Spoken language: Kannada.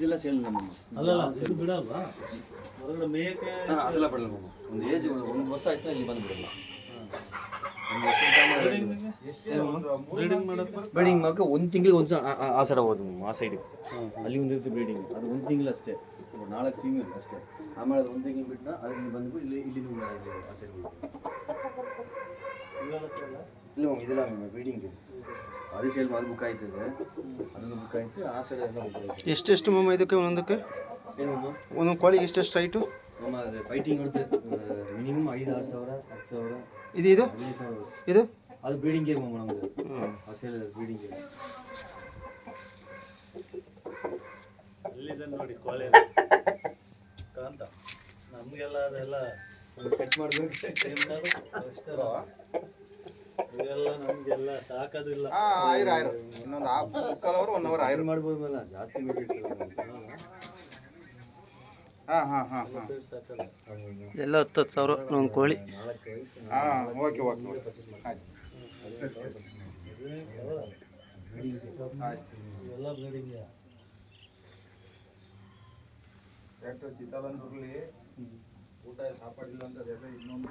ಇದೆಲ್ಲ ಸೇಲ್ ನಮ್ಮ ಅಲ್ಲಲ್ಲ ಇದು ಬಿಡಲ್ವಾ ಹೊರಗಡೆ ಮೇಯಕ್ಕೆ ಅದೆಲ್ಲ ಬಿಡಲ್ಲ ನಮ್ಮ ಒಂದು ಏಜ್ ಒಂದು ವರ್ಷ ಆಯ್ತು ಇಲ್ಲಿ ಬಂದುಬಿಡಲ್ಲ ಬ್ರೀಡಿಂಗ್ ಮಾಡೋಕೆ ಒಂದು ತಿಂಗಳಿಗೆ ಒಂದು ಆ ಸೈಡ್ ಹೋಗೋದು ಆ ಸೈಡಿಗೆ ಅಲ್ಲಿ ಒಂದು ಇರುತ್ತೆ ಬ್ರೀಡಿಂಗ್ ಅದು ಒಂದು ತಿಂಗಳು ಅಷ್ಟೇ 4 ಫೀಮೇಲ್ ಅಷ್ಟೇ ಆಮೇಲೆ ಅದು ಒಂದು ತಿಂಗಳು ಬಿಟ್ಟು ಅದರಿಂದ ಬಂದ್ಬಿಟ್ಟು ಇಲ್ಲಿ ಆ ಸೈಡ್ ಇಲ್ಲ ಇದೆಲ್ಲ ಬ್ರೀಡಿಂಗ್ ಇದೆ ಅದೇ ಸೇಲ್ ಮಾಡಿ ಬುಕ್ ಆಯ್ತದೆ ಅದನ್ನು ಬುಕ್ ಆಯ್ತು ಆ ಸೈಡ್ ಎಲ್ಲ ಬುಕ್ ಆಯ್ತು ಎಷ್ಟು ಮಮ್ಮ ಇದಕ್ಕೆ ಒಂದೊಂದಕ್ಕೆ ಒಂದೊಂದು ಕೋಳಿಗೆ ಎಷ್ಟೆಷ್ಟು ರೈಟು ನಮ್ಮ ಫೈಟಿಂಗ್ ನೋಡ್ತೀವಿ ಮಿನಿಮಮ್ 5-6 ಸಾವಿರ 10 ಸಾವಿರ ಇದು 15,000 ಇದು ಅದು ಬ್ರೀಡಿಂಗ್ ಗೇಮ್ ನಮ್ಮದು ಆ ಸೇಲ್ ಬ್ರೀಡಿಂಗ್ ಗೇಮ್ ಅಲ್ಲಿದೆ ನೋಡಿ ಕೋಳಿ ಕಾಂತ ನಮಗೆಲ್ಲ ಅದೆಲ್ಲ ಕಟ್ ಮಾಡಬೇಕು ಇವೆಲ್ಲ ನಮಗೆಲ್ಲ ಸಾಕೋದಿಲ್ಲ ಇನ್ನೊಂದು ಮುಕ್ಕಾಲವರು 1 ಅವರ್ ಆಯ್ರು ಮಾಡ್ಬೋದಲ್ಲ ಜಾಸ್ತಿ ಮೆಟೀರಿಯಲ್ಸ್ ಸಾಕಲ್ಲ ಎಲ್ಲ 10 ಸಾವಿರ ಒಂದು ಕೋಳಿ ಓಕೆ ಓಕೆ ಇವೆಲ್ಲ ಬ್ರೀಡಿಂಗ್ ಚಿತ್ತಾಲಂದ್ರಲ್ಲಿ ಊಟ ಸಾಪಾಡಿಲ್ಲ ಅಂತ ಇನ್ನೊಂದು